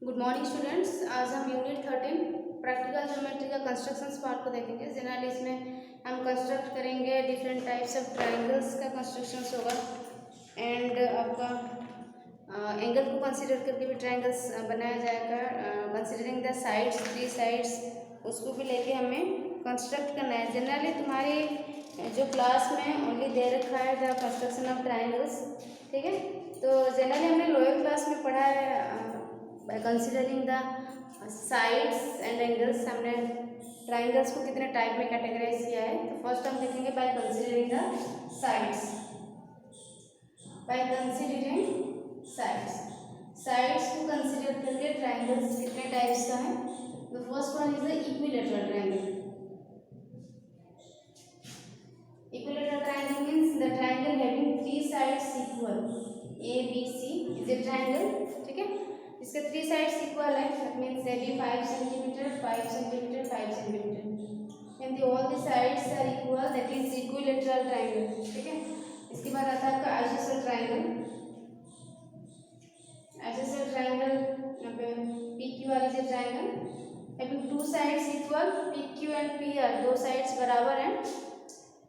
Good morning students. आज हम unit 13 practical geometry का कंस्ट्रक्शंस पार्ट को देखेंगे। जनरली इसमें हम कंस्ट्रक्ट करेंगे डिफरेंट टाइप्स ऑफ ट्राइंगल्स का कंस्ट्रक्शंस होगा एंड आपका एंगल को कंसीडर करके भी ट्राइंगल्स बनाया जाएगा। Considering the sides, three sides, उसको भी लेके हमें कंस्ट्रक्ट करना है। जनरली तुम्हारी जो क्लास में ओनली दे रखा है द कंस्ट्रक्शन ऑफ ट्राइंगल्स, ठीक है। तो जनरली हमने लोअर क्लास में पढ़ा है by considering the sides and angles. हमने ट्राइंगल्स को कितने टाइप में कैटेगराइज किया है। तो फर्स्ट हम देखेंगे by considering the sides. By considering sides, sides को कंसिडर करके ट्राइंगल्स कितने टाइप्स का है। तो first one is the equilateral triangle. Equilateral triangle means the triangle having three sides equal, A B C is a triangle, ठीक है। इसके three sides equal है, that means A B 5 centimetre, 5 centimetre, 5 centimetre and all the sides are equal, that is equilateral triangle, ठीक है। इसके बाद आता है आपका आइसोसेलेस ट्राइंगल। आइसोसेलेस ट्राइंगल यहाँ पे P Q R is a triangle having two sides equal, P Q and P R दो साइड्स बराबर हैं,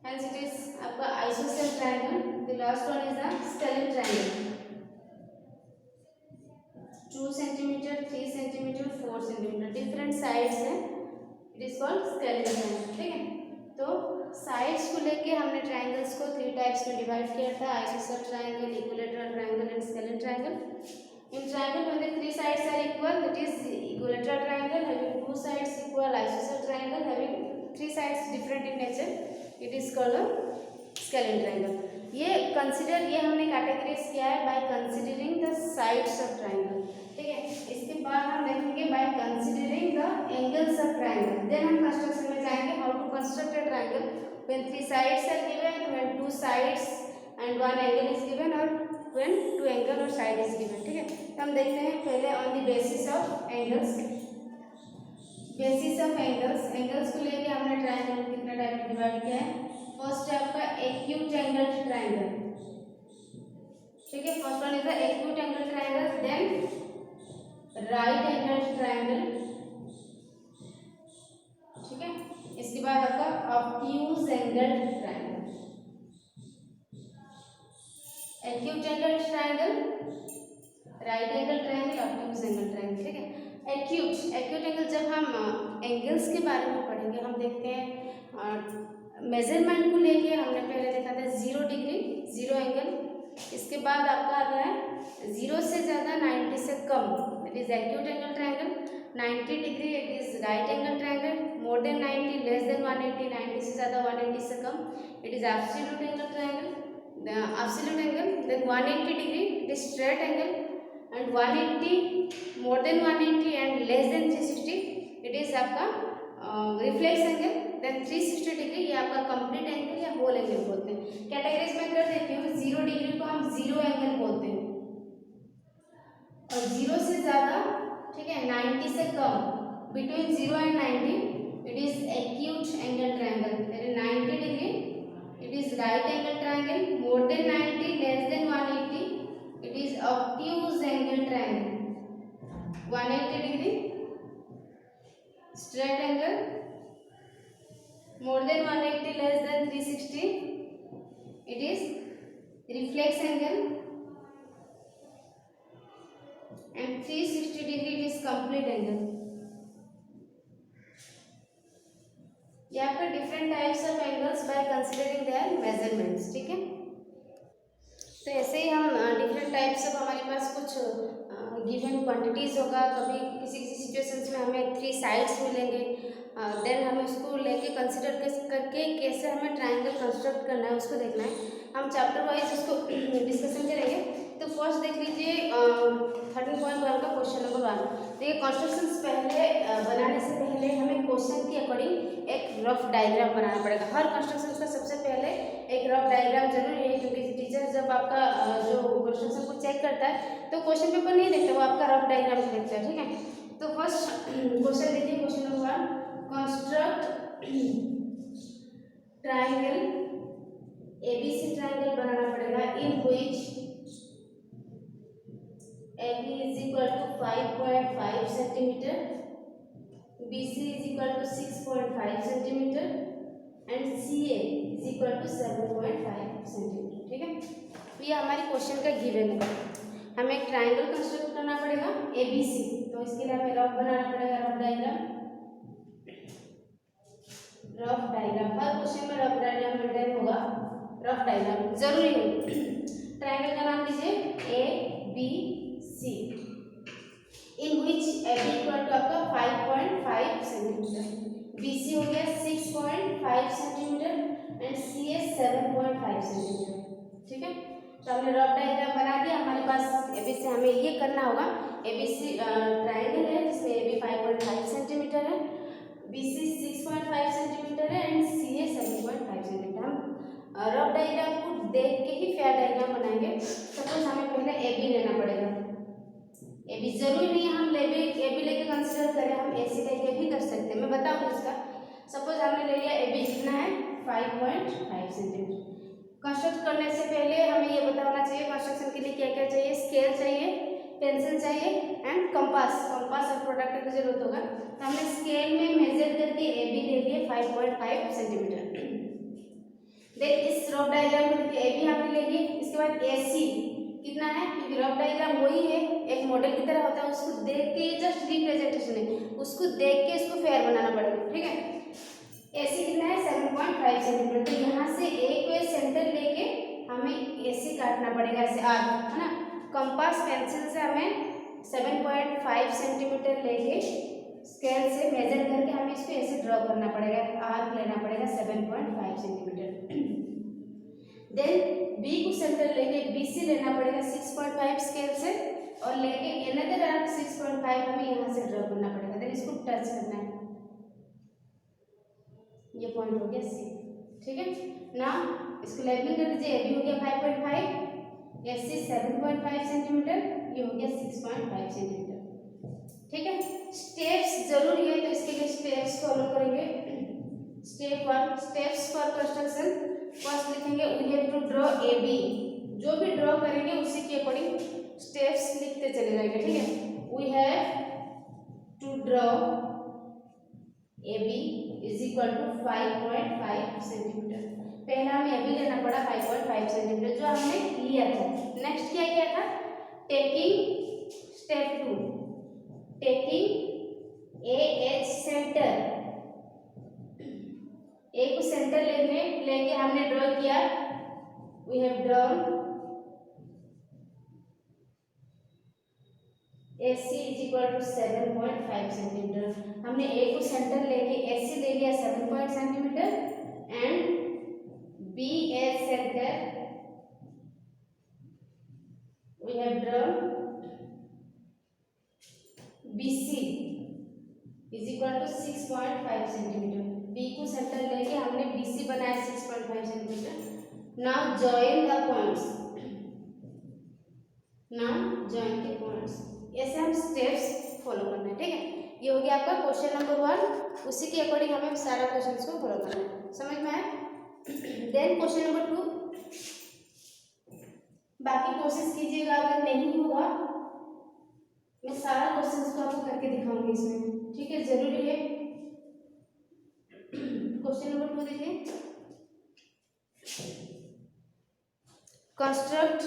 hence it is आपका isosceles triangle. The last one is the scalene triangle, 2 centimetre, 3 centimetre, 4 centimetre different sides हैं, it is called scalene triangle, ठीक है। तो sides को लेके हमने ट्राइंगल्स को थ्री टाइप्स में डिवाइड किया था, isosceles triangle, equilateral triangle and scalene triangle. In triangle when the three sides are equal, that is equilateral triangle having two sides equal, isosceles triangle having three sides different in nature, it is called a scalene triangle. ये consider, ये हमने categorise किया है by considering the sides of triangle, ठीक है। इसके बाद हम देखेंगे by considering the angles of triangle. Then हम कंस्ट्रक्शन में जाएंगे, how to construct a triangle when three sides are given, when two sides and one angle is given और when two angle और side is given, ठीक है। तो हम देखते हैं पहले on the basis of angles. Basis of angles, angles को लेके हमने ट्राइंगल को कितना टाइप में डिवाइड किया है। फर्स्ट है आपका एक्यूट एंगल ट्राइंगल, ठीक है। First one is the acute angle triangle, then right angle triangle, ठीक है। इसके बाद आपका obtuse angle triangle, acute angle triangle, right angle triangle, obtuse angle triangle, ठीक है। एक्यूट एंगल, जब हम एंगल्स के बारे में पढ़ेंगे हम देखते हैं मेजरमेंट को लेके हमने पहले देखा था 0 डिग्री, 0 एंगल। इसके बाद आपका आता है 0 से ज़्यादा 90 से कम, it is acute angle triangle. 90 degree it is right angle triangle, more than 90, less than 180, 90 से ज़्यादा 180 से कम, it is absolute angle triangle. The absolute angle, then 180 degree it is straight angle, and 180 more than 180 and less than 360 it is आपका reflex angle. Then 360 degree ये आपका complete angle या whole angle बोलते हैं। कैटेगरीज में कर देती हूँ, 0 डिग्री को हम 0 एंगल बोलते हैं और 0 से ज़्यादा, ठीक है, 90 से कम, between 0 and 90 it is acute angle triangle. 90 degree it is right angle triangle, more than 90, less than 180 it is obtuse angle triangle। 180 degree straight angle, more than 180, less than 360 it is reflex angle, and 360 degree it is complete angle। ये आपका different types of angles by considering their measurements, ठीक है। तो ऐसे ही हम different types of, हमारे पास कुछ given quantities होगा, कभी किसी किसी सिचुएशंस में हमें थ्री साइड्स मिलेंगे, देन हमें उसको लेके कंसीडर करके कैसे हमें ट्राइंगल कंस्ट्रक्ट करना है उसको देखना है। हम चैप्टर वाइज उसको डिस्कशन करेंगे। तो फर्स्ट देख लीजिए 13.1 का क्वेश्चन नंबर 1। देखिए कंस्ट्रक्शंस पहले बनाने से पहले हमें क्वेश्चन के अकॉर्डिंग एक रफ डायग्राम बनाना पड़ेगा। हर कंस्ट्रक्शन का सबसे पहले एक रफ डायग्राम जरूरी है, क्योंकि टीचर जब आपका जो कंस्ट्रक्शन को चेक करता है तो क्वेश्चन पेपर नहीं देखता, वो आपका रफ डायग्राम देखता है, ठीक है। तो फर्स्ट क्वेश्चन देखिए, question number 1, construct triangle, ABC triangle बनाना पड़ेगा in which A B is equal to 5.5 centimetre, B C is equal to 6.5 centimetre and C A is equal to 7.5 centimetre. ठीक है, तो ये हमारी क्वेश्चन का गिवन है। हमें एक ट्राइंगल कंस्ट्रक्ट करना पड़ेगा ए बी सी, तो इसके लिए हमें रफ बनाना पड़ेगा, रफ डायग्राम। रफ डायग्राम हर क्वेश्चन में रफ डायग्राम मेंटेन होगा, रफ डायग्राम जरूरी है। ट्राइंगल का नाम लीजिए A B C, in which A B equal to आपका 5.5 सेंटीमीटर, बी सी हो गया 6.5 centimetre and C A 7.5 centimetre. ठीक है, तो हमने रफ डायग्राम बना दिया। हमारे पास ए बी से हमें ये करना होगा, ए बी सी ट्राइंगल है जिसमें ए बी 5.5 सेंटीमीटर है, बी सी 6.5 सेंटीमीटर है एंड सी ए 7.5 सेंटीमीटर। हम रफ डायग्राम को देख के ही फेयर डायग्राम बनाएंगे। सपोज हमें पहले ए बी लेना पड़ेगा, ए बी जरूरी नहीं है हम ए बी लेके कंसिडर करें, हम ए सी लेके भी कर सकते हैं, मैं बताऊँ इसका। सपोज हमने ले लिया ए बी कितना है 5.5 सेंटीमीटर। कंस्ट्रक्ट करने से पहले हमें ये पता होना चाहिए कंस्ट्रक्शन के लिए क्या क्या चाहिए, स्केल चाहिए, पेंसिल चाहिए एंड कंपास और प्रोडक्ट की जरूरत होगा। तो हमने स्केल में मेजर करके ए बी ले लिए 5.5 सेंटीमीटर। देन इस रफ डायग्राम में देखिए ए बी हमने ले लिए, इसके बाद ए सी कितना है, क्योंकि रफ डायग्राम वही है, एक मॉडल की तरह होता है, उसको देख के जस्ट रिप्रेजेंटेशन है, उसको देख के इसको फेयर बनाना पड़ेगा। ठीक है, ए सी कितना है 7.5 सेंटीमीटर। तो यहाँ से ए को सेंटर लेके हमें ए सी काटना पड़ेगा ऐसे आर्क, है ना। कंपास पेंसिल से हमें 7.5 सेंटीमीटर लेके स्केल से मेजर करके हमें इसको ऐसे ड्रॉ करना पड़ेगा, आर्क लेना पड़ेगा 7.5 सेंटीमीटर। देन बी को सेंटर लेके बी सी लेना पड़ेगा 6.5 स्केल से और लेके अनदर आर्क 6.5 हमें यहाँ से ड्रॉ करना पड़ेगा। देन इसको टच करना है, ये पॉइंट हो गया सी। ठीक है ना, इसको लेबलिंग कर दीजिए, ए बी हो गया 5.5, ए सी 7.5 सेंटीमीटर, ये हो गया 6.5 सेंटीमीटर। ठीक है, स्टेप्स जरूरी है तो इसके लिए स्टेप्स फॉलो करेंगे। Step 1, steps for construction. First लिखेंगे we have to draw A B, जो भी ड्रॉ करेंगे उसी के अकॉर्डिंग स्टेप्स लिखते चले जाएंगे। ठीक है, we have to draw A B is equal to 5.5 centimetre. पहला हमें ए बी लेना पड़ा 5.5 सेंटीमीटर जो हमने लिया था। नेक्स्ट क्या किया था, taking step 2, taking A as centre, A को सेंटर लेके हमने ड्रॉ किया, we have drawn A C is equal to 7.5 centimetre. हमने ए को सेंटर लेके ए सी ले लिया 7 centimetre and B as centre we have drawn B C is equal to 6.5 centimetre. B को सेंटर लेके हमने बी सी बनाया 6.5 centimetre. Now join the points, now join the points. ऐसे हम स्टेप्स फॉलो करना है। ठीक है, ये हो गया आपका क्वेश्चन नंबर 1, उसी के अकॉर्डिंग हमें सारा क्वेश्चन को फॉलो करना है, समझ में आया। देन क्वेश्चन नंबर 2, बाकी कोशिश कीजिएगा, अगर नहीं होगा मैं सारा क्वेश्चन को आपको करके दिखाऊंगी इसमें। ठीक है, जरूरी है। क्वेश्चन नंबर 2 देखिए, construct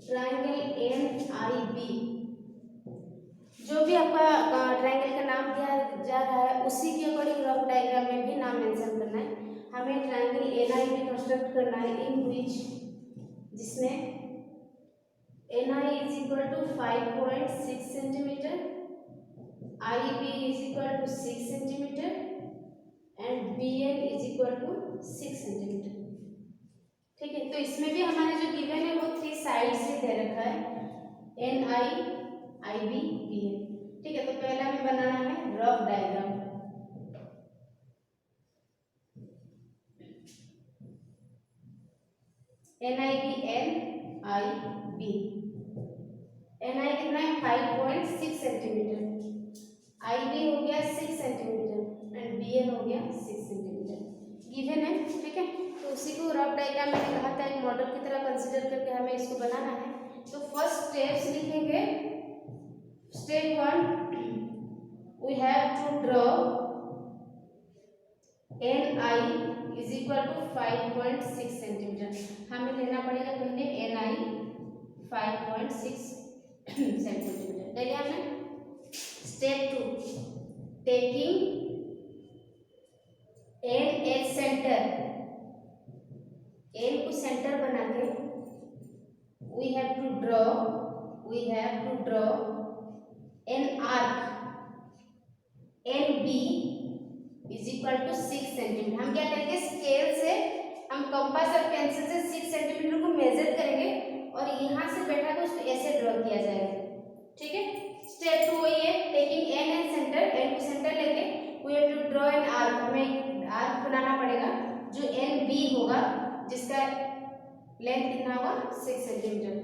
triangle N I B. जो भी आपका ट्राइंगल का नाम दिया जा रहा है उसी के अकॉर्डिंग रफ डायग्राम में भी नाम मेंशन करना है। हमें triangle N I B construct करना है, इन विच, जिसमें N I is equal to 5.6 centimetre, I B is equal to 6 centimetre and B N is equal to 6 centimetre. ठीक है, तो इसमें भी हमारे जो गिवन है वो 3 साइड से दे रखा है, एन आई, आई बी, बी एन। ठीक है, तो पहला हमें बनाना है rough diagram. N I B, N I B, N आई कितना है 5.6 सेंटीमीटर, आई बी हो गया 6 सेंटीमीटर एंड बी एन हो गया 6 सेंटीमीटर गिवन है। ठीक है, तो उसी को रफ डायग्राम मैंने कहा था एक मॉडल की तरह कंसिडर करके हमें इसको बनाना है। तो फर्स्ट स्टेप्स लिखेंगे। Step 1 we have to draw NI is equal to 5.6 centimetre. हमें लेना पड़ेगा पहले NI 5.6 सेंटीमीटर ले लिया हमने। Step 2 taking N as centre, N को सेंटर बना के we have to draw an arc NB is equal to 6 centimetre. हम क्या करेंगे, स्केल से हम कंपास और पेंसिल से 6 सेंटीमीटर को मेजर करेंगे और यहाँ से बैठा कर उसको ऐसे ड्रॉ किया जाएगा। ठीक है। स्टेप 2 वही है, taking N as centre, N को सेंटर लेके we have to draw an arc, हमें आर्क बनाना पड़ेगा जो NB होगा, जिसका लेंथ कितना होगा 6 सेंटीमीटर।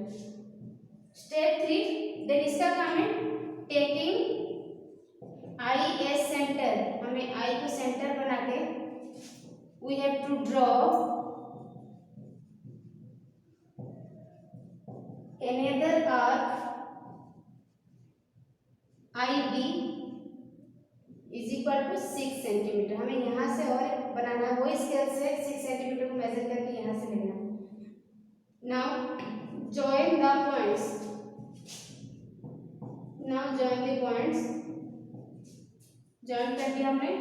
स्टेप 3 देन इसका काम है टेकिंग I एज सेंटर, हमें I को सेंटर बना के we have to draw another arc IB is equal to 6 centimetre. हमें यहाँ से और बनाना है, वो स्केल से 6 सेंटीमीटर को मेजर करके यहाँ से लेना है। Now join the points, now join the points, join कर दिया हमने।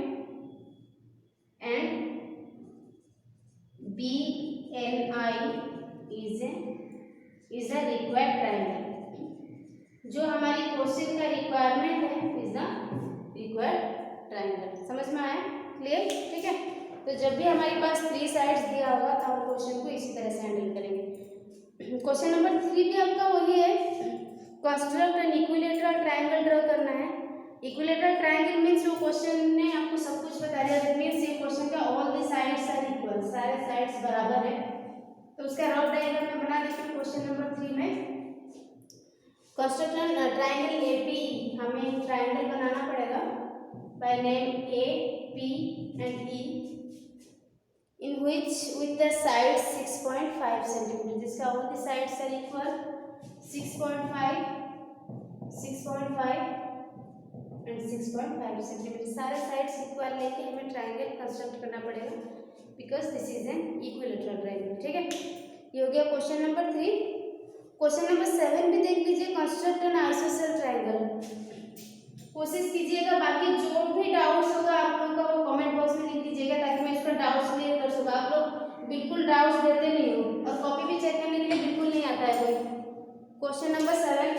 And BNI is a required triangle, जो हमारी क्वेश्चन का रिक्वायरमेंट है इज द रिक्वायर्ड ट्रायंगल। समझ में आया? क्लियर? ठीक है। तो जब भी हमारे पास 3 साइड्स दिया होगा तो हम क्वेश्चन को इसी तरह से हैंडल करेंगे। क्वेश्चन नंबर 3 भी आपका वही है, construct an equilateral triangle draw करना है। इक्विलेटरल ट्रायंगल मींस वो क्वेश्चन ने आपको सब कुछ बता दिया, दैट मींस ये क्वेश्चन का all the sides are equal, सारे साइड्स बराबर है। तो उसका रफ डायग्राम मैं बना देती हूँ क्वेश्चन नंबर 3 में। कंस्ट्रक्ट ट्रायंगल APE, हमें ट्रायंगल बनाना पड़ेगा by name AP and E in which with the sides 6.5 centimetre, जिसका all the sides are equal 6.5 and 6.5 centimetre, सारे साइड्स इक्वल लेके हमें ट्रायंगल कंस्ट्रक्ट करना पड़ेगा because this is N equilateral triangle. ठीक है, ये हो गया क्वेश्चन नंबर 3। क्वेश्चन नंबर 7 भी देख लीजिए, कंस्ट्रक्ट एन आइसोसेल ट्रायंगल। कोशिश कीजिएगा, बाकी जो भी डाउट्स होगा आप लोगों का वो कमेंट बॉक्स में लिख दीजिएगा ताकि मैं इसका डाउट्स क्लियर कर सकूँ। आप लोग बिल्कुल डाउट्स देते नहीं हो और कॉपी भी चेक करने के लिए बिल्कुल नहीं आता है कोई। Question number 7,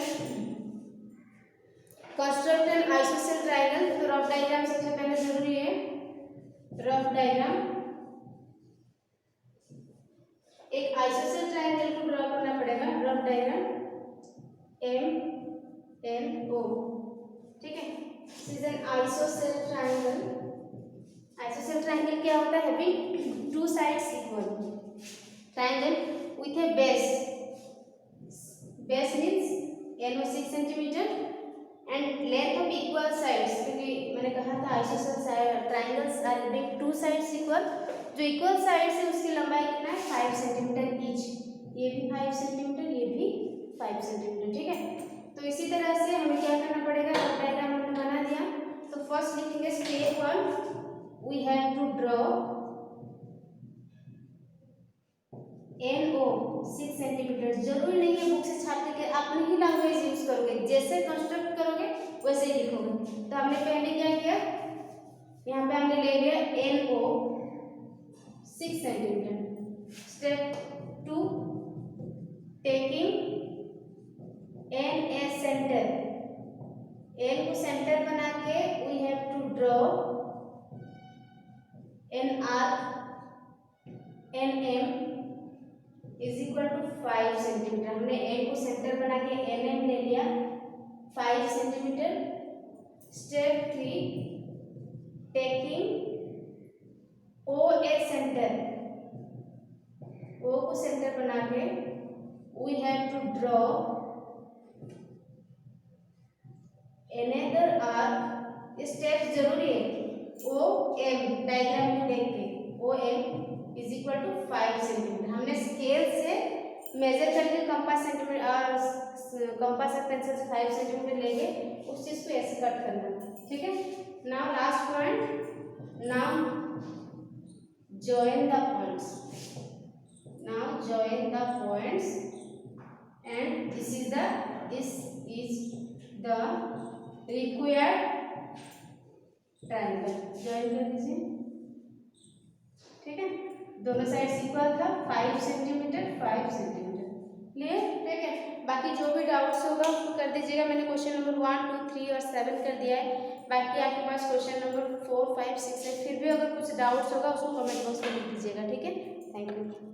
construct an isosceles triangle. तो रफ डायग्राम सबसे पहले जरूरी है, रफ डायग्राम। एक आइसोसेल ट्रायंगल को ड्रॉ करना पड़ेगा, रफ डायग्राम MNO। ठीक है, this is an isosceles triangle. Isosceles triangle क्या होता है? Having 2 sides equal triangle with a base, base means NO 6 centimetre and length of equal sides, क्योंकि मैंने कहा था isosceles triangles are having 2 sides equal. जो इक्वल साइड्स है उसकी लंबाई कितना है? 5 सेंटीमीटर ईच। ये भी 5 सेंटीमीटर, ये भी 5 सेंटीमीटर। ठीक है, तो इसी तरह से हमें क्या करना पड़ेगा, डायग्राम हमने बना दिया। तो फर्स्ट लिखेंगे step 1 we have to draw NO 6 centimetre. जरूरी नहीं है बुक से छाप के अपनी ही लैंग्वेज यूज करोगे, जैसे कंस्ट्रक्ट करोगे वैसे ही लिखोगे। तो हमने पहले क्या किया, यहाँ पे हमने ले लिया NO 6 centimetre. Step 2 taking N as centre, N को सेंटर बना के we have to draw an arc NM is equal to 5 centimetre. हमने N को सेंटर बना के NM ले लिया 5 centimetre. Step 3 taking O as centre, O को सेंटर बना के we have to draw another arc। Step जरूरी है, OM डायग्राम में देख के OM is equal to 5 centimetre. हमने स्केल से मेजर करके कंपास सेंटीमीटर कंपास और पेंसिल से 5 सेंटीमीटर लेंगे, उस चीज को ऐसे कट करना, ठीक है। Now last point, now join the points, now join the points and this is the required triangle, join कर दीजिए, ठीक है। दोनों साइड इक्वल था, 5 सेंटीमीटर 5 सेंटीमीटर, क्लियर, ठीक है। बाकी जो भी डाउट्स होगा उसको कर दीजिएगा। मैंने क्वेश्चन नंबर 1, 2, 3 और 7 कर दिया है। बाकी आपके पास क्वेश्चन नंबर 4, 5, 6 है। फिर भी अगर कुछ डाउट्स होगा उसको कमेंट बॉक्स में लिख दीजिएगा, ठीक है। Thank you.